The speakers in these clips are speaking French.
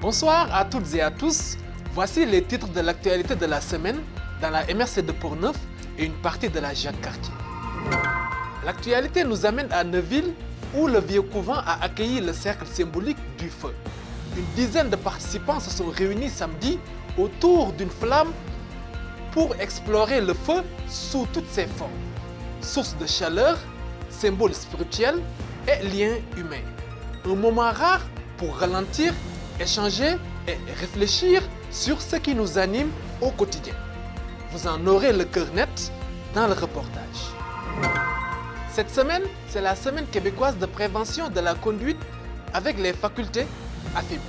Bonsoir à toutes et à tous. Voici les titres de l'actualité de la semaine dans la MRC de Portneuf et une partie de la Jacques-Cartier. L'actualité nous amène à Neuville où le vieux couvent a accueilli le cercle symbolique du feu. Une dizaine de participants se sont réunis samedi autour d'une flamme pour explorer le feu sous toutes ses formes. Source de chaleur, symbole spirituel et lien humain. Un moment rare pour ralentir, échanger et réfléchir sur ce qui nous anime au quotidien. Vous en aurez le cœur net dans le reportage. Cette semaine, c'est la semaine québécoise de prévention de la conduite avec les facultés affaiblies.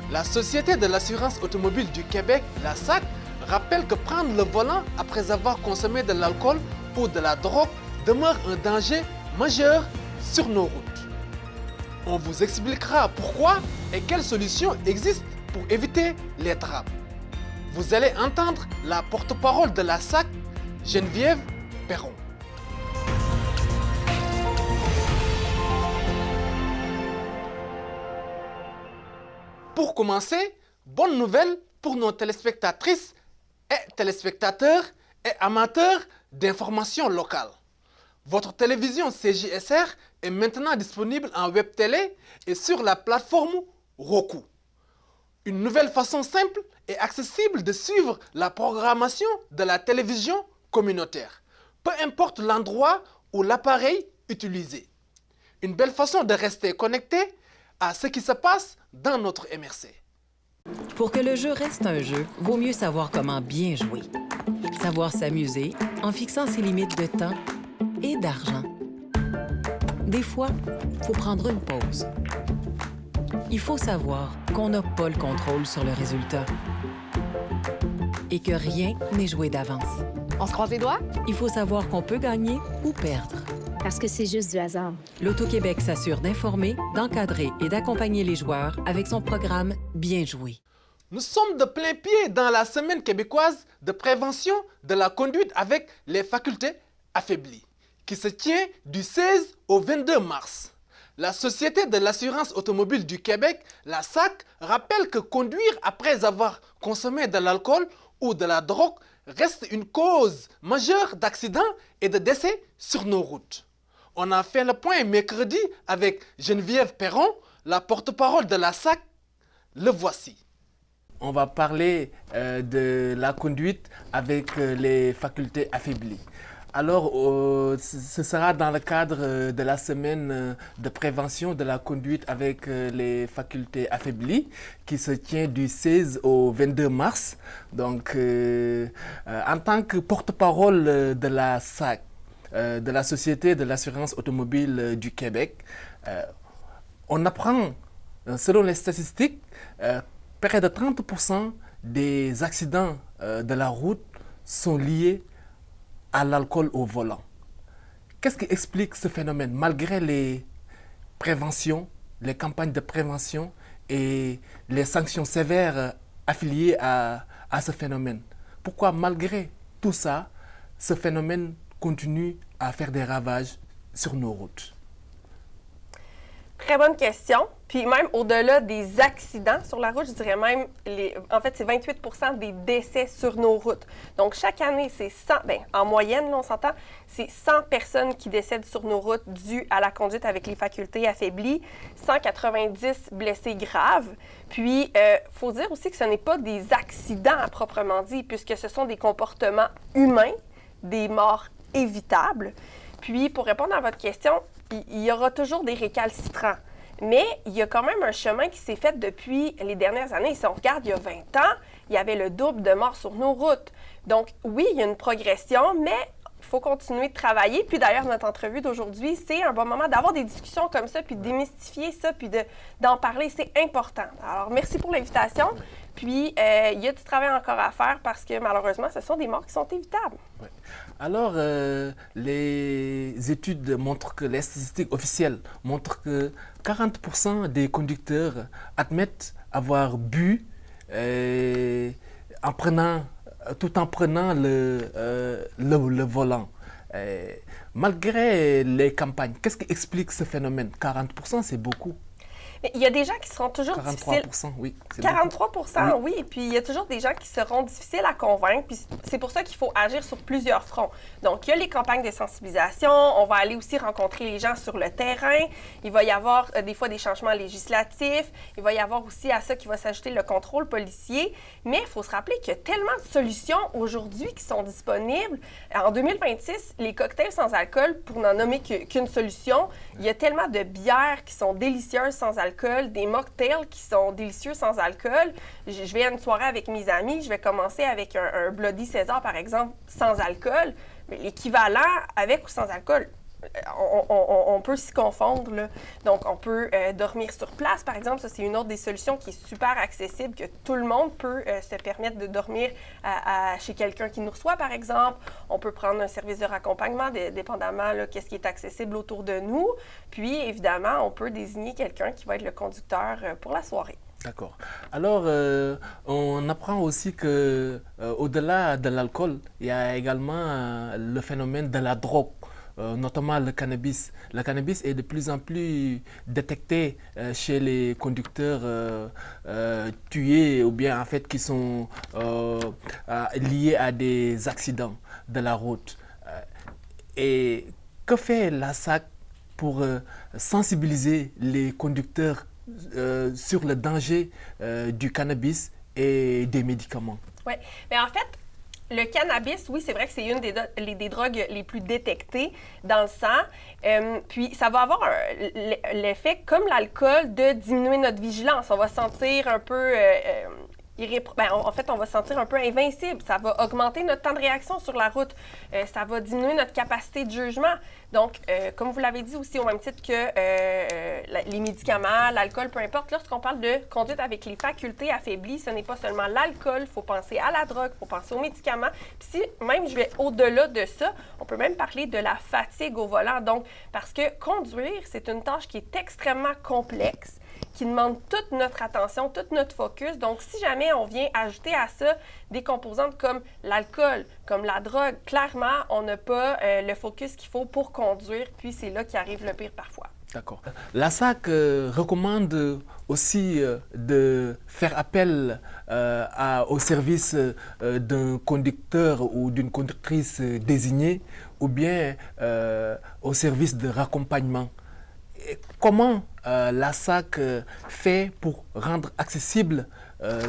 La Société de l'assurance automobile du Québec, la SAC, rappelle que prendre le volant après avoir consommé de l'alcool ou de la drogue demeure un danger majeur sur nos routes. On vous expliquera pourquoi et quelles solutions existent pour éviter les drames. Vous allez entendre la porte-parole de la SAC, Geneviève Perron. Pour commencer, bonne nouvelle pour nos téléspectatrices et téléspectateurs et amateurs d'informations locales. Votre télévision CJSR est maintenant disponible en web télé et sur la plateforme Roku. Une nouvelle façon simple et accessible de suivre la programmation de la télévision communautaire, peu importe l'endroit ou l'appareil utilisé. Une belle façon de rester connecté à ce qui se passe dans notre MRC. Pour que le jeu reste un jeu, vaut mieux savoir comment bien jouer. Savoir s'amuser en fixant ses limites de temps et d'argent. Des fois, il faut prendre une pause. Il faut savoir qu'on n'a pas le contrôle sur le résultat et que rien n'est joué d'avance. On se croise les doigts? Il faut savoir qu'on peut gagner ou perdre. Parce que c'est juste du hasard. L'Auto-Québec s'assure d'informer, d'encadrer et d'accompagner les joueurs avec son programme Bien joué. Nous sommes de plein pied dans la semaine québécoise de prévention de la conduite avec les facultés affaiblies, qui se tient du 16 au 22 mars. La Société de l'assurance automobile du Québec, la SAC, rappelle que conduire après avoir consommé de l'alcool ou de la drogue reste une cause majeure d'accidents et de décès sur nos routes. On a fait le point mercredi avec Geneviève Perron, la porte-parole de la SAC. Le voici. On va parler de la conduite avec les facultés affaiblies. Alors, ce sera dans le cadre de la semaine de prévention de la conduite avec les facultés affaiblies qui se tient du 16 au 22 mars. Donc, en tant que porte-parole de la SAC, de la Société de l'assurance automobile du Québec, on apprend, selon les statistiques, près de 30% des accidents de la route sont liés à l'alcool au volant. Qu'est-ce qui explique ce phénomène malgré les préventions, les campagnes de prévention et les sanctions sévères affiliées à ce phénomène? Pourquoi malgré tout ça, ce phénomène continue à faire des ravages sur nos routes? Très bonne question. Puis même au-delà des accidents sur la route, je dirais même, en fait, c'est 28% des décès sur nos routes. Donc, chaque année, c'est 100, en moyenne, là, on s'entend, c'est 100 personnes qui décèdent sur nos routes dues à la conduite avec les facultés affaiblies, 190 blessés graves. Puis, il faut dire aussi que ce n'est pas des accidents à proprement dit, puisque ce sont des comportements humains, des morts évitables. Puis, pour répondre à votre question, il y aura toujours des récalcitrants. Mais il y a quand même un chemin qui s'est fait depuis les dernières années. Si on regarde, il y a 20 ans, il y avait le double de morts sur nos routes. Donc, oui, il y a une progression, mais il faut continuer de travailler. Puis d'ailleurs, notre entrevue d'aujourd'hui, c'est un bon moment d'avoir des discussions comme ça, puis de démystifier ça, puis d'en parler. C'est important. Alors, merci pour l'invitation. Puis, il y a du travail encore à faire parce que malheureusement, ce sont des morts qui sont évitables. Ouais. Alors, les études montrent que, les statistiques officielles montrent que 40% des conducteurs admettent avoir bu tout en prenant le volant. Malgré les campagnes, qu'est-ce qui explique ce phénomène? 40%, c'est beaucoup. Il y a des gens qui seront toujours 43%, difficiles. oui. 43 beaucoup. oui. Puis il y a toujours des gens qui seront difficiles à convaincre. Puis c'est pour ça qu'il faut agir sur plusieurs fronts. Donc, il y a les campagnes de sensibilisation. On va aller aussi rencontrer les gens sur le terrain. Il va y avoir des fois des changements législatifs. Il va y avoir aussi à ça qui va s'ajouter le contrôle policier. Mais il faut se rappeler qu'il y a tellement de solutions aujourd'hui qui sont disponibles. En 2026, les cocktails sans alcool, pour n'en nommer qu'une solution, il y a tellement de bières qui sont délicieuses sans alcool, des mocktails qui sont délicieux sans alcool. Je vais à une soirée avec mes amis, je vais commencer avec un Bloody César, par exemple, sans alcool. Mais l'équivalent avec ou sans alcool, on peut s'y confondre, là. Donc, on peut dormir sur place, par exemple. Ça, c'est une autre des solutions qui est super accessible, que tout le monde peut se permettre de dormir chez quelqu'un qui nous reçoit, par exemple. On peut prendre un service de raccompagnement, dépendamment de qu'est-ce qui est accessible autour de nous. Puis, évidemment, on peut désigner quelqu'un qui va être le conducteur pour la soirée. D'accord. Alors, on apprend aussi que au-delà de l'alcool, il y a également le phénomène de la drogue, notamment le cannabis. Le cannabis est de plus en plus détecté chez les conducteurs tués ou bien en fait qui sont liés à des accidents de la route. Et que fait la SAC pour sensibiliser les conducteurs sur le danger du cannabis et des médicaments? Oui, mais en fait, le cannabis, oui, c'est vrai que c'est une des drogues les plus détectées dans le sang. Puis, ça va avoir l'effet, comme l'alcool, de diminuer notre vigilance. On va se sentir un peu... en fait, on va se sentir un peu invincible. Ça va augmenter notre temps de réaction sur la route. Ça va diminuer notre capacité de jugement. Donc, comme vous l'avez dit aussi, au même titre que les médicaments, l'alcool, peu importe, lorsqu'on parle de conduite avec les facultés affaiblies, ce n'est pas seulement l'alcool, il faut penser à la drogue, il faut penser aux médicaments. Puis si même je vais au-delà de ça, on peut même parler de la fatigue au volant. Donc, parce que conduire, c'est une tâche qui est extrêmement complexe, qui demande toute notre attention, tout notre focus. Donc, si jamais on vient ajouter à ça des composantes comme l'alcool, comme la drogue, clairement, on n'a pas le focus qu'il faut pour conduire, puis c'est là qu'arrive le pire parfois. D'accord. La SAC recommande aussi de faire appel au service d'un conducteur ou d'une conductrice désignée ou bien au service de raccompagnement. Comment la SAC fait pour rendre accessibles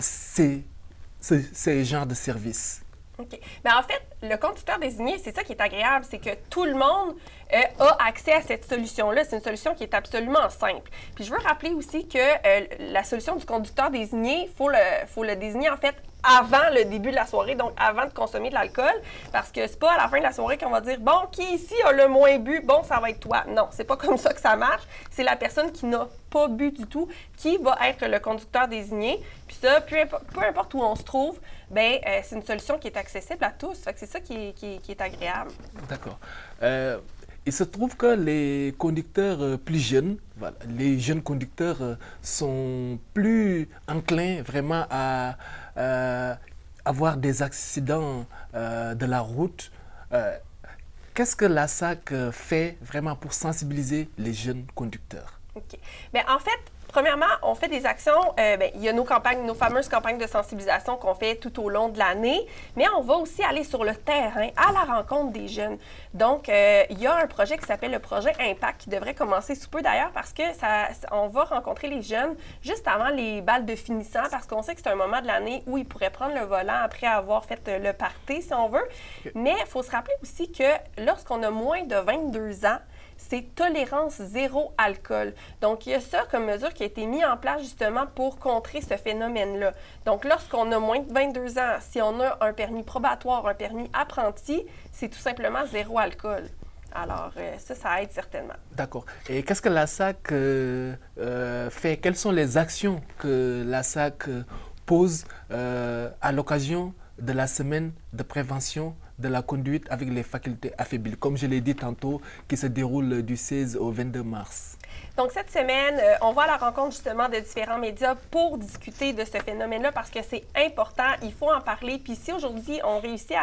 ces genres de services? OK. Mais en fait, le conducteur désigné, c'est ça qui est agréable, c'est que tout le monde a accès à cette solution-là. C'est une solution qui est absolument simple. Puis je veux rappeler aussi que la solution du conducteur désigné, faut le désigner en fait avant le début de la soirée, donc avant de consommer de l'alcool, parce que c'est pas à la fin de la soirée qu'on va dire « Bon, qui ici a le moins bu? Bon, ça va être toi. » Non, c'est pas comme ça que ça marche. C'est la personne qui n'a pas bu du tout qui va être le conducteur désigné. Puis ça, peu importe où on se trouve, ben c'est une solution qui est accessible à tous. Fait que c'est ça qui est agréable. D'accord. Il se trouve que les conducteurs plus jeunes, voilà, les jeunes conducteurs sont plus enclins vraiment à avoir des accidents de la route. Qu'est-ce que la SAC fait vraiment pour sensibiliser les jeunes conducteurs? OK. Bien, en fait, premièrement, on fait des actions. Il y a nos fameuses campagnes de sensibilisation qu'on fait tout au long de l'année, mais on va aussi aller sur le terrain, à la rencontre des jeunes. Donc, il y a un projet qui s'appelle le projet Impact, qui devrait commencer sous peu d'ailleurs, parce que on va rencontrer les jeunes juste avant les balles de finissant, parce qu'on sait que c'est un moment de l'année où ils pourraient prendre le volant après avoir fait le party, si on veut. Okay. Mais il faut se rappeler aussi que lorsqu'on a moins de 22 ans, c'est tolérance zéro alcool. Donc, il y a ça comme mesure qui a été mise en place justement pour contrer ce phénomène-là. Donc, lorsqu'on a moins de 22 ans, si on a un permis probatoire, un permis apprenti, c'est tout simplement zéro alcool. Alors, ça aide certainement. D'accord. Et qu'est-ce que la SAC fait? Quelles sont les actions que la SAC pose à l'occasion de la semaine de prévention de la conduite avec les facultés affaiblies, comme je l'ai dit tantôt, qui se déroule du 16 au 22 mars? Donc, cette semaine, on va à la rencontre justement de différents médias pour discuter de ce phénomène-là parce que c'est important, il faut en parler. Puis si aujourd'hui, on réussit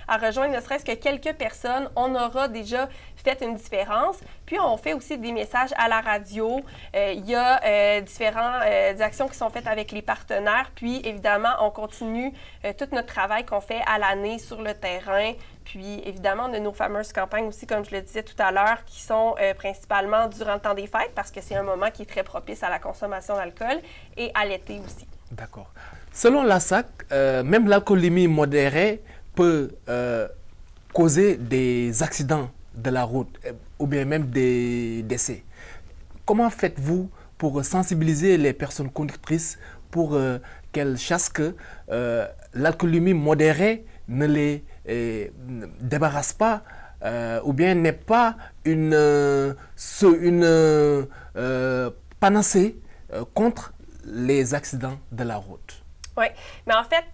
à rejoindre ne serait-ce que quelques personnes, on aura déjà fait une différence. Puis, on fait aussi des messages à la radio. Il y a différentes actions qui sont faites avec les partenaires. Puis, évidemment, on continue tout notre travail qu'on fait à l'année sur le terrain. Puis, évidemment, on a nos fameuses campagnes aussi, comme je le disais tout à l'heure, qui sont principalement durant le temps des fêtes parce que c'est un moment qui est très propice à la consommation d'alcool et à l'été aussi. D'accord. Selon la SAC, même l'alcoolémie modérée peut causer des accidents de la route ou bien même des décès. Comment faites-vous pour sensibiliser les personnes conductrices pour qu'elles sachent que l'alcoolémie modérée ne les débarrasse pas ou bien n'est pas une panacée contre les accidents de la route? Oui, mais en fait,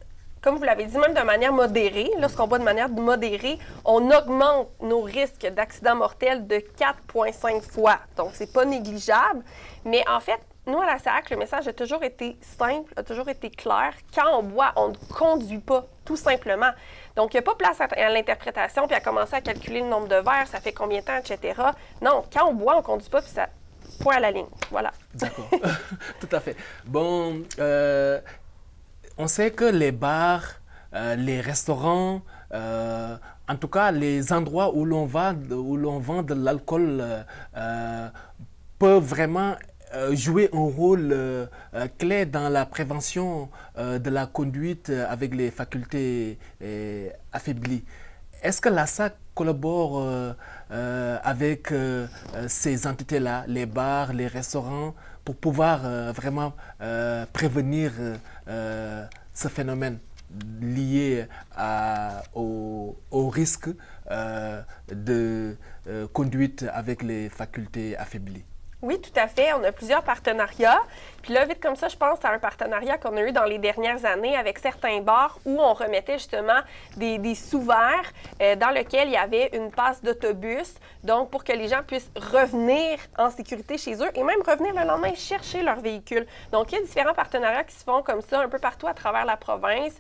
comme vous l'avez dit, même de manière modérée, lorsqu'on boit de manière modérée, on augmente nos risques d'accidents mortels de 4,5 fois. Donc, c'est pas négligeable. Mais en fait, nous, à la SAC, le message a toujours été simple, a toujours été clair. Quand on boit, on ne conduit pas, tout simplement. Donc, il n'y a pas place à l'interprétation puis à commencer à calculer le nombre de verres, ça fait combien de temps, etc. Non, quand on boit, on ne conduit pas, puis ça... Point à la ligne. Voilà. D'accord. Tout à fait. Bon, on sait que les bars, les restaurants, en tout cas les endroits où l'on vend de l'alcool peuvent vraiment jouer un rôle clé dans la prévention de la conduite avec les facultés affaiblies. Est-ce que la SAC collabore avec ces entités-là, les bars, les restaurants, pour pouvoir vraiment prévenir ce phénomène lié au risque de conduite avec les facultés affaiblies? Oui, tout à fait. On a plusieurs partenariats. Puis là, vite comme ça, je pense à un partenariat qu'on a eu dans les dernières années avec certains bars où on remettait justement des sous-verres dans lesquels il y avait une passe d'autobus, donc pour que les gens puissent revenir en sécurité chez eux et même revenir le lendemain chercher leur véhicule. Donc, il y a différents partenariats qui se font comme ça un peu partout à travers la province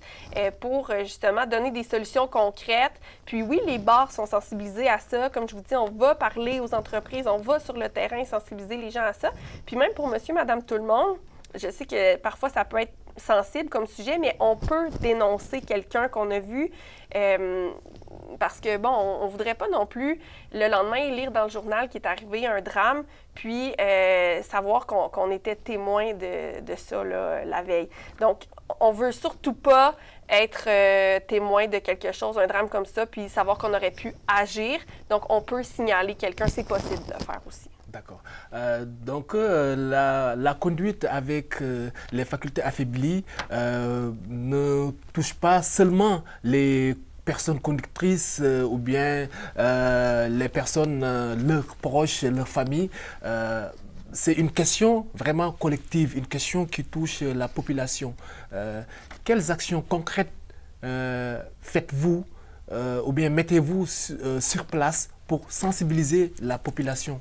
pour justement donner des solutions concrètes. Puis oui, les bars sont sensibilisés à ça. Comme je vous dis, on va parler aux entreprises, on va sur le terrain sensibiliser les gens à ça. Puis même pour monsieur, madame, tout le monde, je sais que parfois ça peut être sensible comme sujet, mais on peut dénoncer quelqu'un qu'on a vu parce que, bon, on ne voudrait pas non plus le lendemain lire dans le journal qu'il est arrivé un drame, puis savoir qu'on était témoin de ça là, la veille. Donc, on veut surtout pas être témoin de quelque chose, un drame comme ça, puis savoir qu'on aurait pu agir. Donc, on peut signaler quelqu'un, c'est possible de le faire aussi. D'accord. Donc, la conduite avec les facultés affaiblies ne touche pas seulement les personnes conductrices ou bien les personnes, leurs proches, leurs familles. C'est une question vraiment collective, une question qui touche la population. Quelles actions concrètes faites-vous ou bien mettez-vous sur place pour sensibiliser la population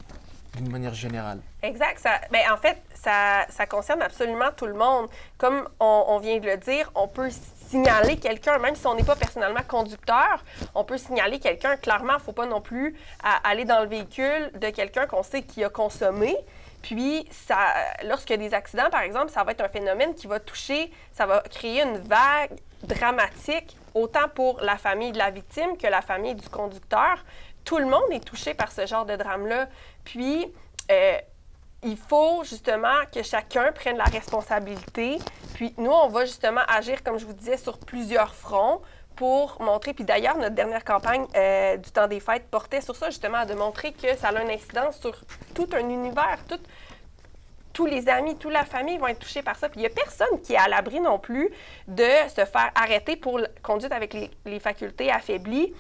d'une manière générale? Exact. En fait, ça concerne absolument tout le monde. Comme on vient de le dire, on peut signaler quelqu'un, même si on n'est pas personnellement conducteur, on peut signaler quelqu'un. Clairement, il ne faut pas non plus aller dans le véhicule de quelqu'un qu'on sait qui a consommé. Puis, lorsqu'il y a des accidents, par exemple, ça va être un phénomène qui va toucher, ça va créer une vague dramatique, autant pour la famille de la victime que la famille du conducteur. Tout le monde est touché par ce genre de drame-là. Puis, il faut justement que chacun prenne la responsabilité. Puis, nous, on va justement agir, comme je vous disais, sur plusieurs fronts pour montrer. Puis d'ailleurs, notre dernière campagne du temps des fêtes portait sur ça, justement, de montrer que ça a une incidence sur tout un univers, tous les amis, toute la famille vont être touchés par ça. Puis il n'y a personne qui est à l'abri non plus de se faire arrêter pour conduite avec les facultés affaiblies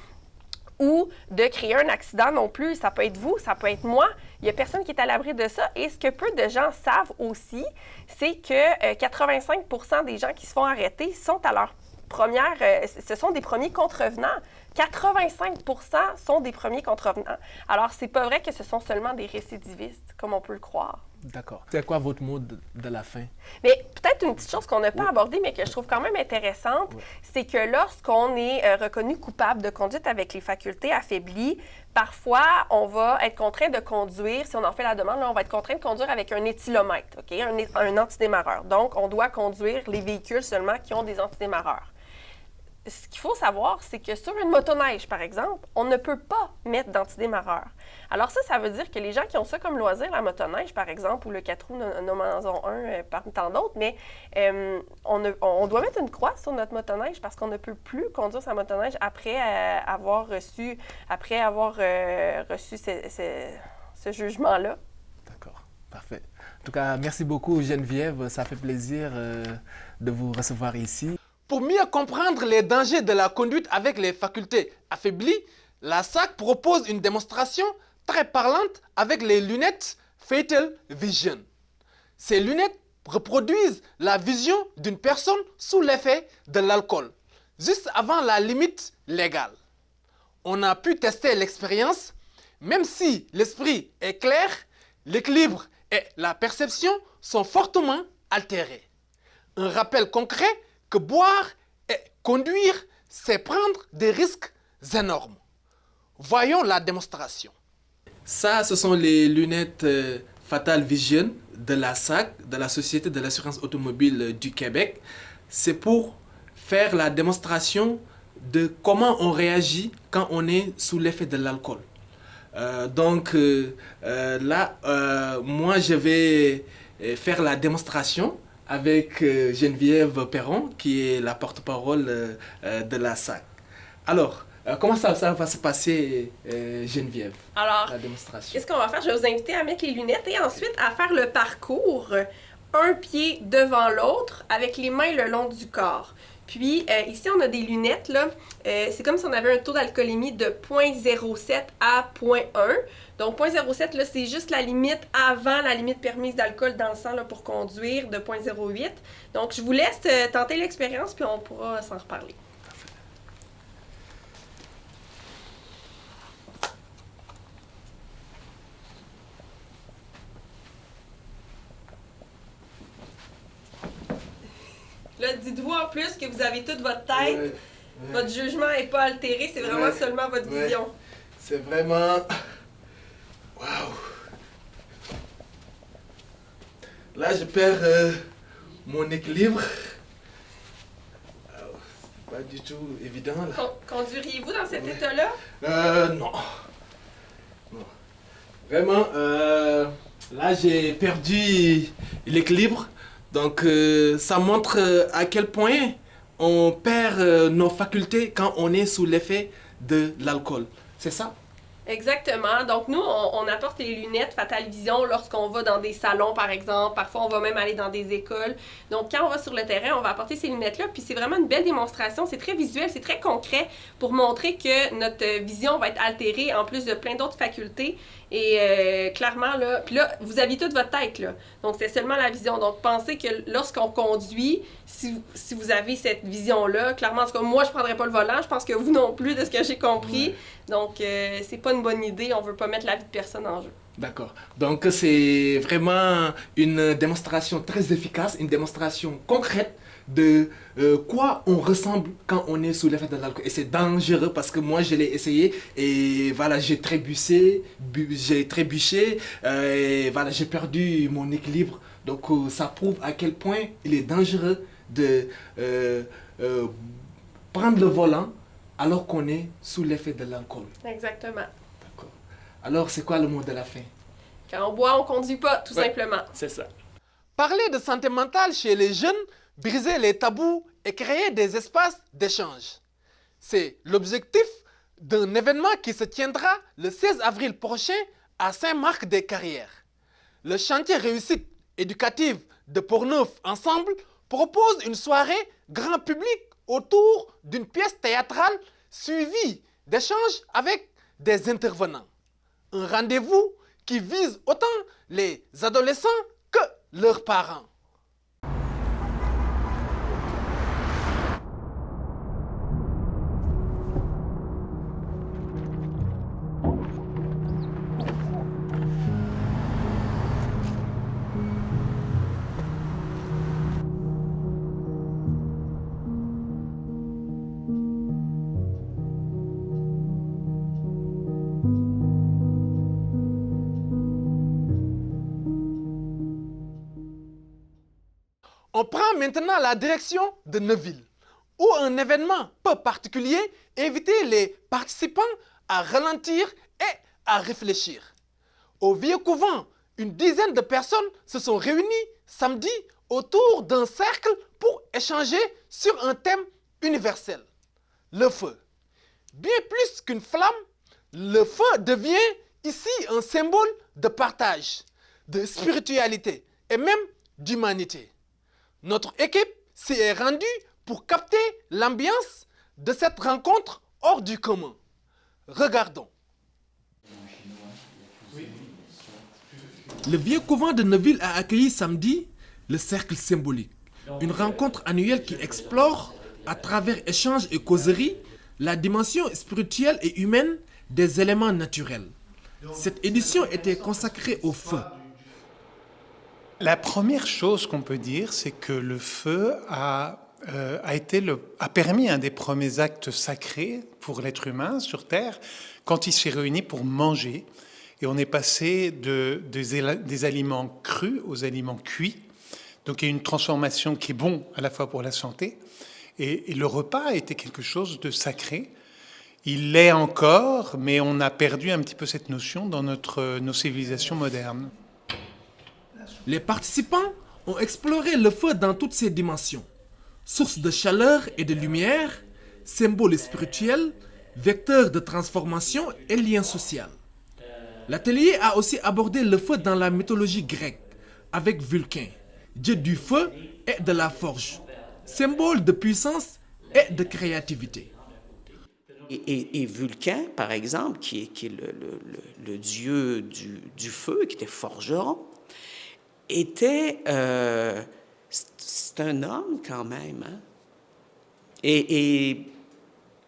ou de créer un accident non plus. Ça peut être vous, ça peut être moi. Il n'y a personne qui est à l'abri de ça. Et ce que peu de gens savent aussi, c'est que 85% des gens qui se font arrêter sont à leur ce sont des premiers contrevenants. 85% sont des premiers contrevenants. Alors, c'est pas vrai que ce sont seulement des récidivistes, comme on peut le croire. D'accord. C'est quoi votre mot de la fin? Mais peut-être une petite chose qu'on n'a pas abordée, mais que je trouve quand même intéressante, c'est que lorsqu'on est reconnu coupable de conduite avec les facultés affaiblies, parfois, on va être contraint de conduire, si on en fait la demande, là, on va être contraint de conduire avec un éthylomètre, OK? Un antidémarreur. Donc, on doit conduire les véhicules seulement qui ont des antidémarreurs. Ce qu'il faut savoir, c'est que sur une motoneige, par exemple, on ne peut pas mettre d'antidémarreur. Alors ça veut dire que les gens qui ont ça comme loisir, la motoneige, par exemple, ou le 4 roues, nommons-en un parmi tant d'autres, mais on doit mettre une croix sur notre motoneige parce qu'on ne peut plus conduire sa motoneige après avoir reçu ce jugement-là. D'accord, parfait. En tout cas, merci beaucoup Geneviève, ça fait plaisir de vous recevoir ici. Pour mieux comprendre les dangers de la conduite avec les facultés affaiblies, la SAC propose une démonstration très parlante avec les lunettes Fatal Vision. Ces lunettes reproduisent la vision d'une personne sous l'effet de l'alcool, juste avant la limite légale. On a pu tester l'expérience, même si l'esprit est clair, l'équilibre et la perception sont fortement altérés. Un rappel concret que boire et conduire, c'est prendre des risques énormes. Voyons la démonstration. Ça, ce sont les lunettes Fatal Vision de la SAC, de la Société de l'assurance automobile du Québec. C'est pour faire la démonstration de comment on réagit quand on est sous l'effet de l'alcool. Moi, je vais faire la démonstration avec Geneviève Perron, qui est la porte-parole de la SAC. Alors, comment ça va se passer, Geneviève, Alors, la démonstration? Qu'est-ce qu'on va faire? Je vais vous inviter à mettre les lunettes et ensuite à faire le parcours, un pied devant l'autre, avec les mains le long du corps. Puis, ici, on a des lunettes, là. C'est comme si on avait un taux d'alcoolémie de 0,07 à 0,1. Donc, 0,07, là, c'est juste la limite avant la limite permise d'alcool dans le sang là, pour conduire de 0,08. Donc, je vous laisse tenter l'expérience, puis on pourra s'en reparler. Là, dites-vous en plus que vous avez toute votre tête, votre jugement n'est pas altéré, c'est vraiment seulement votre vision. C'est vraiment... Waouh! Là, je perds mon équilibre. C'est pas du tout évident, là. Conduiriez-vous dans cet état-là? Non. Non. Vraiment, là, j'ai perdu l'équilibre. Donc, ça montre à quel point on perd nos facultés quand on est sous l'effet de l'alcool. C'est ça? Exactement. Donc, nous, on apporte les lunettes Fatal Vision lorsqu'on va dans des salons, par exemple. Parfois, on va même aller dans des écoles. Donc, quand on va sur le terrain, on va apporter ces lunettes-là. Puis, c'est vraiment une belle démonstration. C'est très visuel, c'est très concret pour montrer que notre vision va être altérée en plus de plein d'autres facultés. Et clairement, là... Puis là, vous avez toute votre tête, là. Donc, c'est seulement la vision. Donc, pensez que lorsqu'on conduit, si vous avez cette vision-là, clairement, en tout cas, moi, je ne prendrais pas le volant. Je pense que vous non plus, de ce que j'ai compris. Ouais. Donc, c'est pas une bonne idée. On veut pas mettre la vie de personne en jeu. D'accord. Donc, c'est vraiment une démonstration très efficace, une démonstration concrète de quoi on ressemble quand on est sous l'effet de l'alcool. Et c'est dangereux parce que moi, je l'ai essayé et voilà, j'ai trébuché, et voilà, j'ai perdu mon équilibre. Donc, ça prouve à quel point il est dangereux de prendre le volant alors qu'on est sous l'effet de l'alcool. Exactement. D'accord. Alors, c'est quoi le mot de la fin? Quand on boit, on conduit pas, tout simplement. C'est ça. Parler de santé mentale chez les jeunes, briser les tabous et créer des espaces d'échange. C'est l'objectif d'un événement qui se tiendra le 16 avril prochain à Saint-Marc-des-Carrières. Le chantier réussite éducative de Portneuf Ensemble propose une soirée grand public autour d'une pièce théâtrale suivie d'échanges avec des intervenants. Un rendez-vous qui vise autant les adolescents que leurs parents. On prend maintenant la direction de Neuville, où un événement peu particulier invitait les participants à ralentir et à réfléchir. Au vieux couvent, une dizaine de personnes se sont réunies samedi autour d'un cercle pour échanger sur un thème universel, le feu. Bien plus qu'une flamme, le feu devient ici un symbole de partage, de spiritualité et même d'humanité. Notre équipe s'y est rendue pour capter l'ambiance de cette rencontre hors du commun. Regardons. Le vieux couvent de Neuville a accueilli samedi le cercle symbolique, une rencontre annuelle qui explore, à travers échanges et causeries, la dimension spirituelle et humaine des éléments naturels. Cette édition était consacrée au feu. La première chose qu'on peut dire, c'est que le feu a permis un des premiers actes sacrés pour l'être humain sur Terre, quand il s'est réuni pour manger. Et on est passé des aliments crus aux aliments cuits. Donc il y a une transformation qui est bon à la fois pour la santé. Et le repas était quelque chose de sacré. Il l'est encore, mais on a perdu un petit peu cette notion dans nos civilisations modernes. Les participants ont exploré le feu dans toutes ses dimensions. Source de chaleur et de lumière, symbole spirituel, vecteur de transformation et lien social. L'atelier a aussi abordé le feu dans la mythologie grecque, avec Vulcain, dieu du feu et de la forge, symbole de puissance et de créativité. Et Vulcain, par exemple, qui est le dieu du feu, qui était forgeron, était... c'est un homme quand même. Hein? Et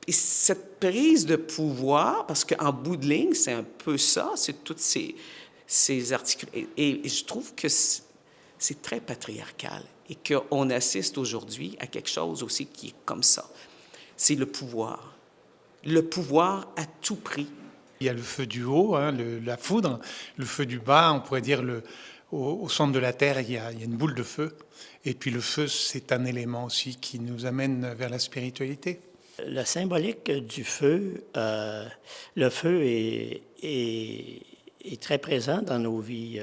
cette prise de pouvoir, parce qu'en bout de ligne, c'est un peu ça, c'est toutes ces articles. Et je trouve que c'est très patriarcal et qu'on assiste aujourd'hui à quelque chose aussi qui est comme ça. C'est le pouvoir. Le pouvoir à tout prix. Il y a le feu du haut, hein, la foudre, le feu du bas, on pourrait dire au centre de la Terre, il y a une boule de feu. Et puis le feu, c'est un élément aussi qui nous amène vers la spiritualité. La symbolique du feu, le feu est très présent dans nos vies.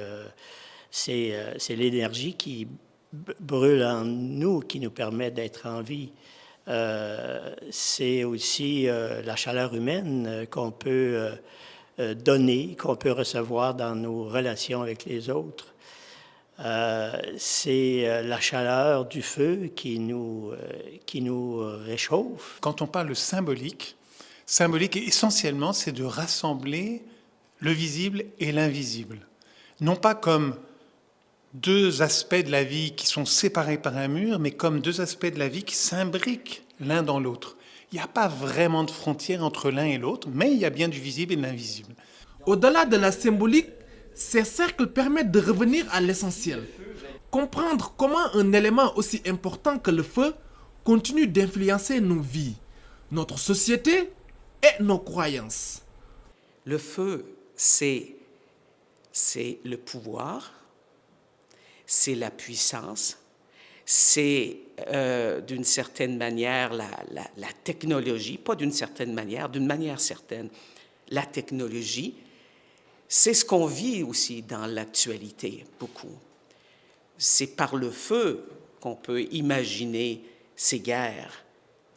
C'est l'énergie qui brûle en nous, qui nous permet d'être en vie. C'est aussi la chaleur humaine qu'on peut donner, qu'on peut recevoir dans nos relations avec les autres. C'est la chaleur du feu qui nous réchauffe. Quand on parle de symbolique, essentiellement, c'est de rassembler le visible et l'invisible. Non pas comme deux aspects de la vie qui sont séparés par un mur, mais comme deux aspects de la vie qui s'imbriquent l'un dans l'autre. Il n'y a pas vraiment de frontière entre l'un et l'autre, mais il y a bien du visible et de l'invisible. Au-delà de la symbolique, ces cercles permettent de revenir à l'essentiel. Comprendre comment un élément aussi important que le feu continue d'influencer nos vies, notre société et nos croyances. Le feu, c'est le pouvoir, c'est la puissance, c'est d'une certaine manière la technologie, pas d'une certaine manière, d'une manière certaine, la technologie. C'est ce qu'on vit aussi dans l'actualité, beaucoup. C'est par le feu qu'on peut imaginer ces guerres.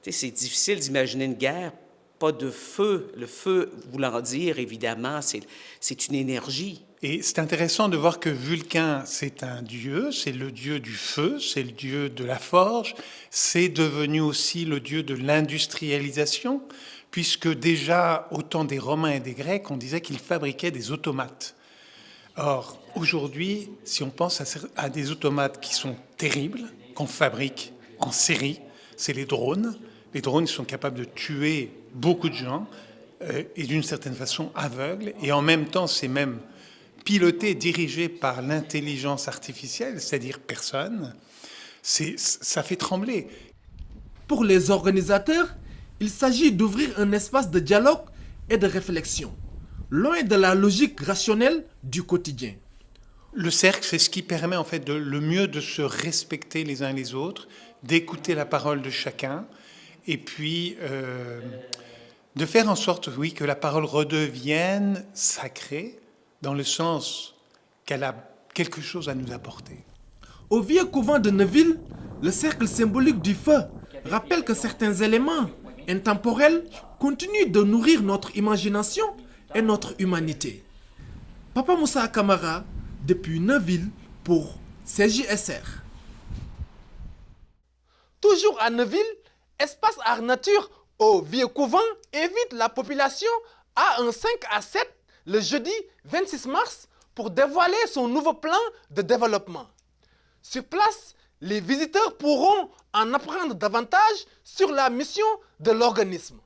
Tu sais, c'est difficile d'imaginer une guerre, pas de feu. Le feu voulant dire, évidemment, c'est une énergie. Et c'est intéressant de voir que Vulcain, c'est un dieu, c'est le dieu du feu, c'est le dieu de la forge, c'est devenu aussi le dieu de l'industrialisation, puisque déjà, au temps des Romains et des Grecs, on disait qu'ils fabriquaient des automates. Or, aujourd'hui, si on pense à des automates qui sont terribles, qu'on fabrique en série, c'est les drones. Les drones sont capables de tuer beaucoup de gens, et d'une certaine façon aveugles, et en même temps, c'est même piloté, dirigé par l'intelligence artificielle, c'est-à-dire personne. Ça fait trembler. Pour les organisateurs, il s'agit d'ouvrir un espace de dialogue et de réflexion, loin de la logique rationnelle du quotidien. Le cercle, c'est ce qui permet en fait le mieux de se respecter les uns les autres, d'écouter la parole de chacun, et puis de faire en sorte, oui, que la parole redevienne sacrée, dans le sens qu'elle a quelque chose à nous apporter. Au vieux couvent de Neuville, le cercle symbolique du feu rappelle que certains éléments intemporels continuent de nourrir notre imagination et notre humanité. Papa Moussa Kamara, depuis Neuville, pour CJSR. Toujours à Neuville, Espace Art Nature au vieux couvent invite la population à un 5 à 7 le jeudi 26 mars pour dévoiler son nouveau plan de développement. Sur place, les visiteurs pourront en apprendre davantage sur la mission de l'organisme,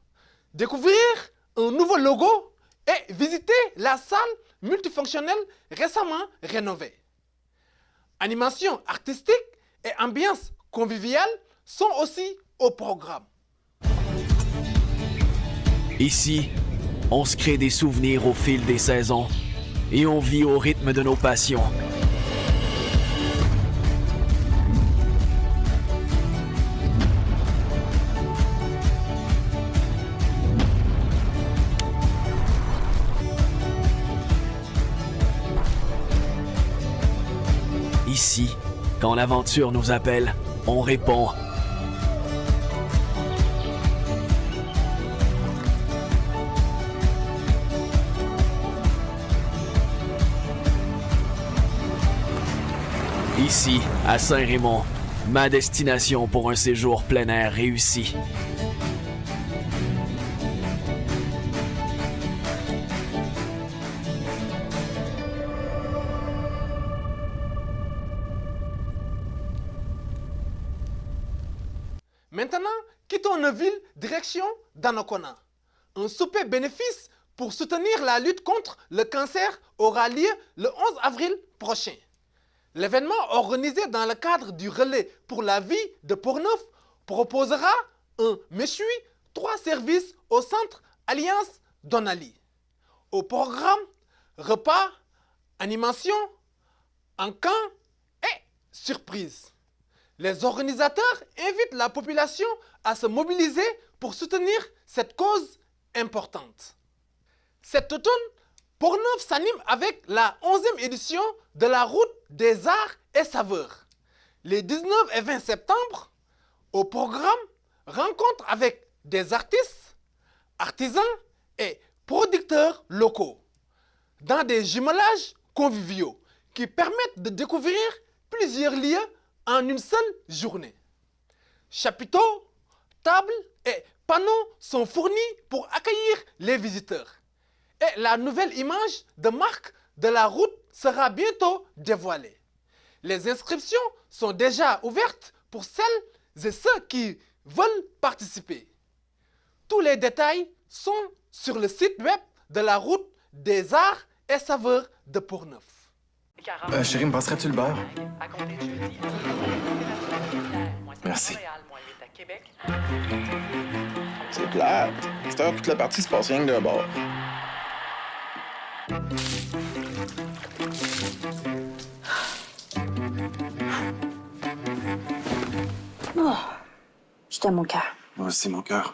découvrir un nouveau logo et visiter la salle multifonctionnelle récemment rénovée. Animation artistique et ambiance conviviale sont aussi au programme. Ici, on se crée des souvenirs au fil des saisons et on vit au rythme de nos passions. Ici, quand l'aventure nous appelle, on répond. Ici, à Saint-Raymond, ma destination pour un séjour plein air réussi. Maintenant, quittons Neuville, direction Donnacona. Un souper bénéfice pour soutenir la lutte contre le cancer aura lieu le 11 avril prochain. L'événement organisé dans le cadre du relais pour la vie de Portneuf proposera un méchoui, 3 services au centre Alliance Donali. Au programme, repas, animation, encans et surprise. Les organisateurs invitent la population à se mobiliser pour soutenir cette cause importante. Cet automne, Portneuf s'anime avec la 11e édition de la Route des Arts et Saveurs. Les 19 et 20 septembre, au programme, rencontre avec des artistes, artisans et producteurs locaux, dans des jumelages conviviaux qui permettent de découvrir plusieurs lieux en une seule journée. Chapiteaux, tables et panneaux sont fournis pour accueillir les visiteurs. Et la nouvelle image de marque de la route sera bientôt dévoilée. Les inscriptions sont déjà ouvertes pour celles et ceux qui veulent participer. Tous les détails sont sur le site web de la route des Arts et Saveurs de Portneuf. Chérie, me passerais-tu le beurre? Merci. C'est plate. Cette heure, toute la partie se passe rien que d'un bord. Oh, je t'aime mon cœur. Moi aussi, mon cœur.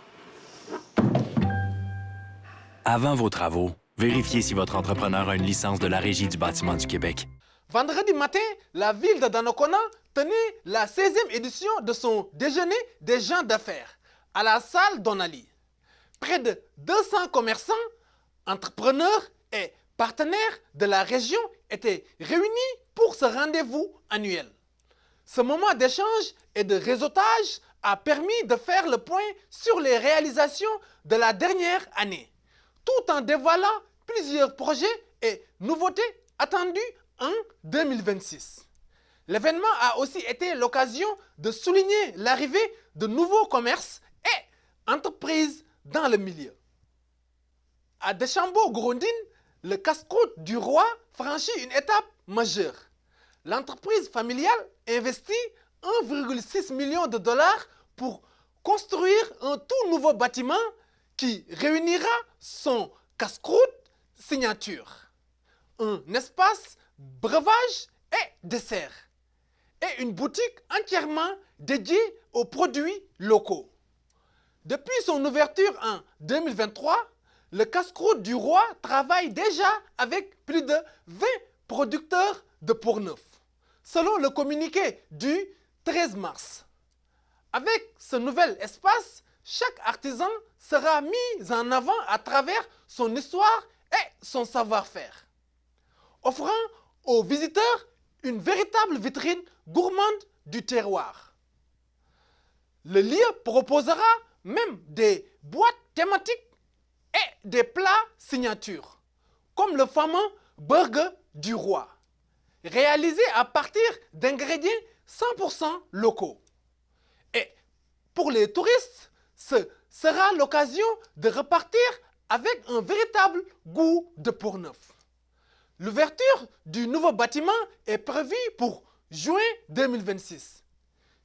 Avant vos travaux, vérifiez si votre entrepreneur a une licence de la Régie du bâtiment du Québec. Vendredi matin, la ville de Donnacona tenait la 16e édition de son déjeuner des gens d'affaires à la salle Donali. Près de 200 commerçants, entrepreneurs et partenaires de la région étaient réunis pour ce rendez-vous annuel. Ce moment d'échange et de réseautage a permis de faire le point sur les réalisations de la dernière année, tout en dévoilant plusieurs projets et nouveautés attendues en 2026. L'événement a aussi été l'occasion de souligner l'arrivée de nouveaux commerces et entreprises dans le milieu. À Deschambault-Grondines, le casse-croûte du roi franchit une étape majeure. L'entreprise familiale investit 1,6 million de dollars pour construire un tout nouveau bâtiment qui réunira son casse-croûte signature. Un espace breuvage et desserts, et une boutique entièrement dédiée aux produits locaux. Depuis son ouverture en 2023, le casse-croûte du roi travaille déjà avec plus de 20 producteurs de Port-Neuf, selon le communiqué du 13 mars. Avec ce nouvel espace, chaque artisan sera mis en avant à travers son histoire et son savoir-faire, offrant aux visiteurs une véritable vitrine gourmande du terroir. Le lieu proposera même des boîtes thématiques et des plats signatures, comme le fameux burger du roi, réalisé à partir d'ingrédients 100% locaux. Et pour les touristes, ce sera l'occasion de repartir avec un véritable goût de Port-Neuf. L'ouverture du nouveau bâtiment est prévue pour juin 2026,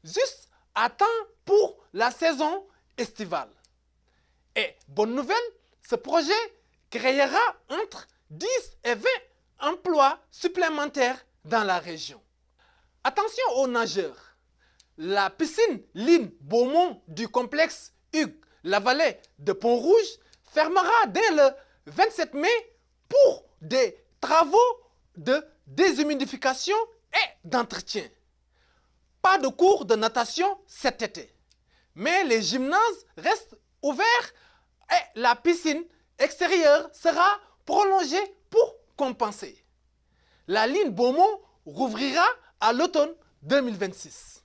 juste à temps pour la saison estivale. Et bonne nouvelle, ce projet créera entre 10 et 20 emplois supplémentaires dans la région. Attention aux nageurs. La piscine Line Beaumont du complexe Hugues Lavallée de Pont-Rouge fermera dès le 27 mai pour des travaux de déshumidification et d'entretien. Pas de cours de natation cet été, mais les gymnases restent ouverts et la piscine extérieure sera prolongée pour compenser. La ligne Beaumont rouvrira à l'automne 2026.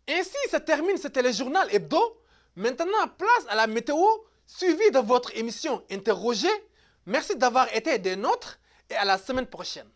Ainsi se termine ce téléjournal hebdo. Maintenant, place à la météo, suivie de votre émission Interrogé. Merci d'avoir été des nôtres et à la semaine prochaine.